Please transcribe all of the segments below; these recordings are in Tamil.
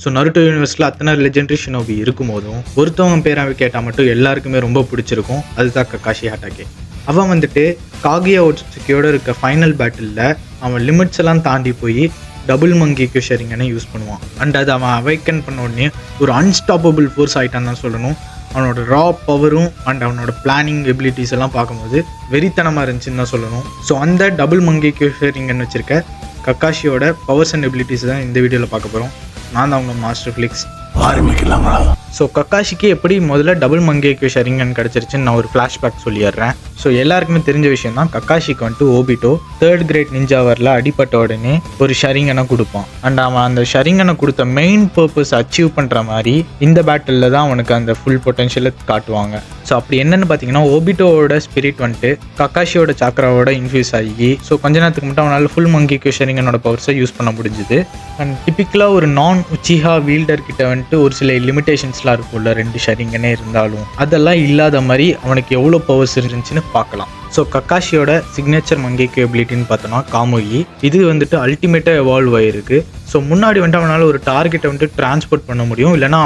ஸோ நருட்டோ யூனிவர்ஸில் அத்தனை லெஜெண்டரி ஷினோபி இருக்கும்போதும் ஒருத்தவங்க பேரை கேட்டால் மட்டும் எல்லாருக்குமே ரொம்ப பிடிச்சிருக்கும். அதுதான் கக்காஷி ஹட்டாகே. அவன் வந்துட்டு காகியா ஒட்சுக்கியோட இருக்க ஃபைனல் பேட்டிலில் அவன் லிமிட்ஸ் எல்லாம் தாண்டி போய் டபுள் மங்கி ஷரிங்கனை யூஸ் பண்ணுவான். அண்ட் அது அவன் அவைக்கன் பண்ண உடனே ஒரு அன்ஸ்டாப்பபிள் ஃபோர்ஸ் ஆகிட்டான்னு தான் சொல்லணும். அவனோட ரா பவரும் அண்ட் அவனோட பிளானிங் எபிலிட்டிஸ் எல்லாம் பார்க்கும்போது வெறித்தனமாக இருந்துச்சுன்னு தான் சொல்லணும். ஸோ அந்த டபுள் மங்கி ஷரிங்கன் வச்சிருக்க கக்காஷியோட பவர்ஸ் அண்ட் எபிலிட்டிஸ் தான் இந்த வீடியோவில் பார்க்க போகிறோம். நான் தான் அவங்க மாஸ்டர் ஃபிளிக்ஸ். ஆரம்பிக்கலாங்களா? ஸோ கக்காஷிக்கு எப்படி முதல்ல டபுள் மங்கேக்யூ ஷரிங்கன் கிடச்சிருச்சுன்னு நான் ஒரு ஃப்ளாஷ்பேக் சொல்லிடுறேன். ஸோ எல்லாருக்குமே தெரிஞ்ச விஷயம் தான், கக்காஷிக்கு வந்துட்டு ஓபிட்டோ 3rd கிரேட் நிஞ்சா வரல அடிப்பட்ட உடனே ஒரு ஷரிங்கனை கொடுப்பான். அண்ட் அவன் அந்த ஷரிங்கனை கொடுத்த மெயின் பர்பஸ் அச்சீவ் பண்ணுற மாதிரி இந்த பேட்டிலில் தான் அவனுக்கு அந்த ஃபுல் பொட்டன்ஷியலை காட்டுவாங்க. ஸோ அப்படி என்னென்னு பார்த்தீங்கன்னா, ஓபிட்டோவோட ஸ்பிரிட் வந்துட்டு கக்காஷியோட சாக்ராவோட இன்ஃபியூஸ் ஆகி ஸோ கொஞ்ச நேரத்துக்கு மட்டும் அவனால் ஃபுல் மங்கேக்யூ ஷரிங்கனோட பவர்ஸை யூஸ் பண்ண முடிஞ்சுது. அண்ட் டிப்பிக்கலாக ஒரு நான் உச்சிஹா வீல்டர் கிட்ட வந்துட்டு ஒரு சில லிமிடேஷன்ஸ்லாம் இருக்கும்ல, 2 ஷரிங்கனே இருந்தாலும் அதெல்லாம் இல்லாத மாதிரி அவனுக்கு எவ்வளோ பவர்ஸ் இருந்துச்சுன்னு பார்க்கலாம். ஸோ கக்காஷியோட சிக்னேச்சர் மங்கேக்யூ எபிலிட்டின்னு பார்த்தோன்னா காமோயி. இது வந்துட்டு அல்டிமேட்டாக எவால்வ் ஆகிருக்கு. ஸோ முன்னாடி வந்துட்டு அவனால் ஒரு டார்கெட்டை வந்துட்டு டிரான்ஸ்போர்ட் பண்ண முடியும், இல்லைனா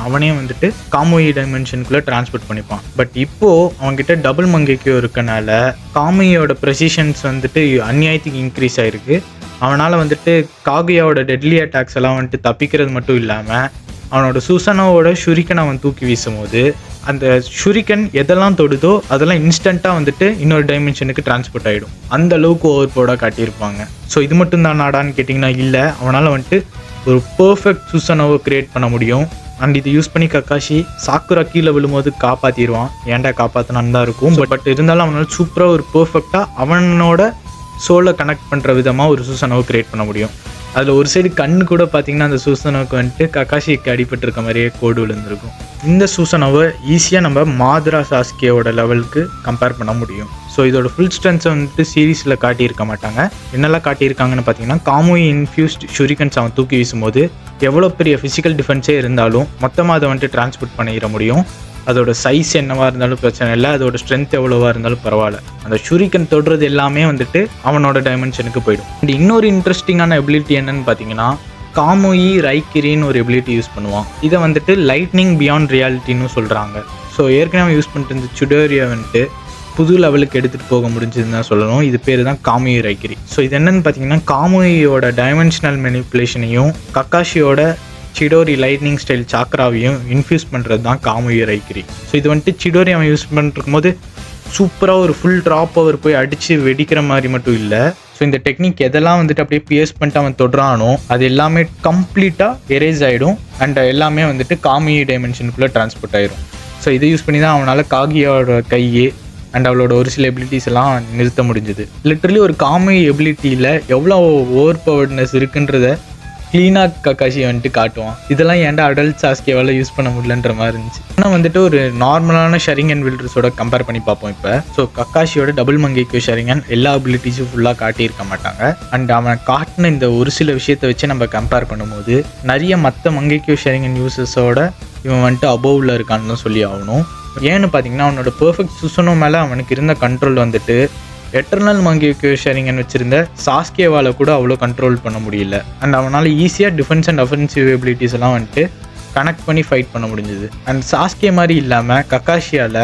அவனே வந்துட்டு காமோயி டைமென்ஷனுக்குள்ளே டிரான்ஸ்போர்ட் பண்ணிப்பான். பட் இப்போது அவன்கிட்ட டபுள் மங்கேக்யூ இருக்கனால காமோயோட ப்ரெசிஷன்ஸ் வந்துட்டு அநியாயத்துக்கு இன்க்ரீஸ் ஆகிருக்கு. அவனால் வந்துட்டு காகுயாவோட டெட்லி அட்டாக்ஸ் எல்லாம் வந்துட்டு தப்பிக்கிறது மட்டும் இல்லாமல் அவனோட சுசனோவோட ஷுரிக்கன் அவன் தூக்கி வீசும் போது அந்த ஷுரிக்கன் எதெல்லாம் தொடுதோ அதெல்லாம் இன்ஸ்டண்ட்டாக வந்துட்டு இன்னொரு டைமென்ஷனுக்கு டிரான்ஸ்போர்ட் ஆகிடும். அந்த அளவுக்கு ஓவர் பவர்டாக காட்டியிருப்பாங்க. ஸோ இது மட்டும் தான் நாடான்னு கேட்டிங்கன்னா இல்லை, அவனால் வந்துட்டு ஒரு பர்ஃபெக்ட் சுசனோவை கிரியேட் பண்ண முடியும். அண்ட் இதை யூஸ் பண்ணி கக்காஷி சாக்குரா கீழே விழும்போது காப்பாற்றிடுவான். ஏன்டா காப்பாற்றினான்னு தான் இருக்கும். பட் இருந்தாலும் அவனால் சூப்பராக ஒரு பர்ஃபெக்டாக அவனோட சோலை கனெக்ட் பண்ணுற விதமாக ஒரு சுசனோவை கிரியேட் பண்ண முடியும். அதில் ஒரு சைடு கண்ணு கூட பார்த்தீங்கன்னா அந்த சூசனோவுக்கு வந்துட்டு கக்காஷிக்கு அடிபட்டிருக்க மாதிரியே கோடு விழுந்திருக்கும். இந்த சூசனோவை ஈஸியாக நம்ம மாத்ரா சாஸ்கேவோட லெவலுக்கு கம்பேர் பண்ண முடியும். ஸோ இதோட ஃபுல் ஸ்ட்ரென்த்தை வந்துட்டு சீரீஸில் காட்டியிருக்க மாட்டாங்க. என்னெல்லாம் காட்டியிருக்காங்கன்னு பார்த்தீங்கன்னா, காமோயி இன்ஃபியூஸ்ட் ஷுரிகன்ஸ் அவன் தூக்கி வீசும்போது எவ்வளோ பெரிய ஃபிசிக்கல் டிஃபென்ஸே இருந்தாலும் மொத்தமாக அதை வந்துட்டு டிரான்ஸ்போர்ட் பண்ணிட முடியும். அதோட சைஸ் என்னவாக இருந்தாலும் பிரச்சனை இல்லை, அதோட ஸ்ட்ரென்த் எவ்வளோவா இருந்தாலும் பரவாயில்ல. அந்த ஷுரிக்கன் தொடுறது எல்லாமே வந்துட்டு அவனோட டைமென்ஷனுக்கு போயிடும். அண்ட் இன்னொரு இன்ட்ரெஸ்டிங்கான எபிலிட்டி என்னன்னு பார்த்தீங்கன்னா, காமோயி ரைக்கிரின்னு ஒரு எபிலிட்டி யூஸ் பண்ணுவான். இதை வந்துட்டு லைட்னிங் பியாண்ட் ரியாலிட்டின்னு சொல்கிறாங்க. ஸோ ஏற்கனவே யூஸ் பண்ணிட்டு இருந்த சுடோரியை வந்துட்டு புது லெவலுக்கு எடுத்துகிட்டு போக முடிஞ்சதுன்னு தான் சொல்லணும். இது பேர் தான் காமோயி ரைக்கிரி. ஸோ இது என்னென்னு பார்த்தீங்கன்னா, காமோயியோட டைமென்ஷனல் மெனிப்புலேஷனையும் கக்காஷியோட சிடோரி லைட்னிங் ஸ்டைல் சாக்ராவையும் இன்ஃபியூஸ் பண்ணுறது தான் காமோயி ரைக்கிரி. ஸோ இது வந்துட்டு சிடோரி அவன் யூஸ் பண்ணிருக்கும் போது சூப்பராக ஒரு ஃபுல் ட்ராப் பவர் போய் அடித்து வெடிக்கிற மாதிரி மட்டும் இல்லை. ஸோ இந்த டெக்னிக் எதெல்லாம் வந்துட்டு அப்படியே பிஎஸ் பண்ணிட்டு அவன் தொடுறானோ அது எல்லாமே கம்ப்ளீட்டாக எரேஸ் ஆகிடும். அண்ட் எல்லாமே வந்துட்டு காமோயி டைமென்ஷனுக்குள்ளே டிரான்ஸ்போர்ட் ஆகிடும். ஸோ இதை யூஸ் பண்ணி தான் அவனால் காகியோட கையே அண்ட் அவளோட ஒரு சில எபிலிட்டிஸ் எல்லாம் நிறுத்த முடிஞ்சுது. லிட்டரலி ஒரு காமோயி எபிலிட்டியில் எவ்வளோ ஓவர் பவர்ட்னஸ் இருக்குன்றத க்ளீனாக கக்காஷி வந்துட்டு காட்டுவான். இதெல்லாம் ஏன்டா அடல்ட் சாஸ்கேவால் யூஸ் பண்ண முடியலன்ற மாதிரி இருந்துச்சு. ஆனால் வந்துட்டு ஒரு நார்மலான ஷரிங்கன் வில்டர்ஸோட கம்பேர் பண்ணி பார்ப்போம் இப்போ. ஸோ கக்காஷியோட டபுள் மங்கேக்யூ ஷரிங்கன் எல்லா அபிலிட்டிஸும் ஃபுல்லாக காட்டியிருக்க மாட்டாங்க. அண்ட் அவன் காட்டின இந்த ஒரு சில விஷயத்தை வச்சு நம்ம கம்பேர் பண்ணும்போது நிறைய மற்ற மங்கேக்யூ ஷரிங்கன் யூசஸோட இவன் வந்துட்டு அபோவில் இருக்கான்னு தான் சொல்லி ஆகணும். ஏன்னு பார்த்தீங்கன்னா, அவனோட பெர்ஃபெக்ட் சுசனோ மேலே அவனுக்கு இருந்த கண்ட்ரோல் வந்துட்டு எட்டர்னல் மங்கேக்யூ ஷரிங்கன் வச்சிருந்த சாஸ்கேவால் கூட அவ்வளோ கண்ட்ரோல் பண்ண முடியல. அண்ட் அவனால் ஈஸியாக டிஃபென்ஸ் அண்ட் அஃபென்சிவ் எபிலிட்டிஸ் எல்லாம் வந்துட்டு கனெக்ட் பண்ணி ஃபைட் பண்ண முடிஞ்சுது. அண்ட் சாஸ்கே மாதிரி இல்லாமல் கக்காஷியால்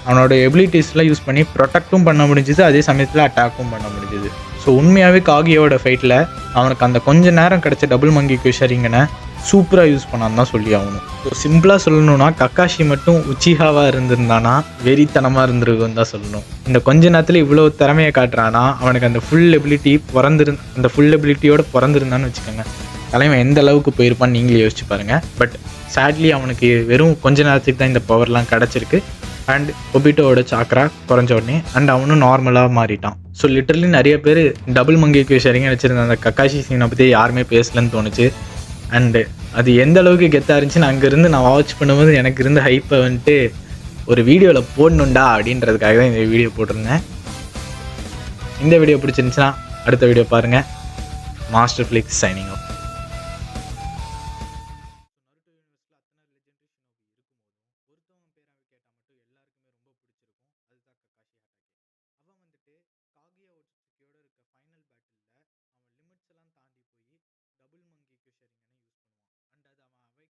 அவனோட எபிலிட்டிஸ்லாம் யூஸ் பண்ணி ப்ரொடெக்டும் பண்ண முடிஞ்சுது, அதே சமயத்தில் அட்டாக்கும் பண்ண முடிஞ்சுது. ஸோ உண்மையாகவே காகியோட ஃபைட்டில் அவனுக்கு அந்த கொஞ்ச நேரம் கிடச்ச டபுள் மங்கேக்யூ ஷரிங்கனை சூப்பராக யூஸ் பண்ணான்னு தான் சொல்லி ஆகணும். ஸோ சிம்பிளாக சொல்லணும்னா, கக்காஷி மட்டும் உச்சிஹாவாக இருந்திருந்தானா வெறித்தனமாக இருந்திருக்குன்னு தான் சொல்லணும். இந்த கொஞ்ச நேரத்தில் இவ்வளோ திறமையை காட்டுறானா, அவனுக்கு அந்த ஃபுல் எபிலிட்டியோட பிறந்திருந்தான்னு வச்சுக்கோங்க, தலைவன் எந்த அளவுக்கு போயிருப்பான்னு நீங்களே யோசிச்சு பாருங்கள். பட் சேட்லி அவனுக்கு வெறும் கொஞ்ச நேரத்துக்கு தான் இந்த பவர்லாம் கிடச்சிருக்கு. அண்ட் ஒபிட்டோவோட சாக்ரா குறைஞ்ச உடனே அண்ட் அவனும் நார்மலாக மாறிட்டான். ஸோ லிட்டரலி நிறைய பேர் டபுள் மங்கேக்யூ ஷரிங்கன் வச்சுருந்த அந்த கக்காஷி சீனை பற்றி யாருமே பேசலன்னு தோணுச்சு. அண்டு அது எந்த அளவுக்கு கெத்தாக இருந்துச்சுன்னு அங்கேருந்து நான் வாட்ச் பண்ணும்போது எனக்கு இருந்த ஹைப்பை வந்துட்டு ஒரு வீடியோவில் போடணுண்டா அப்படின்றதுக்காக தான் இந்த வீடியோ போட்டிருந்தேன். இந்த வீடியோ பிடிச்சிருந்துச்சுன்னா அடுத்த வீடியோ பாருங்கள். Master Flix signing off. Kaguya ஒட்சுக்கியோட இருக்க ஃபைனல் பேட்டிலில் அவன் லிமிட்ஸ் எல்லாம் தாண்டி போய் டபுள் மங்கேக்யூ ஷரிங்கனை யூஸ்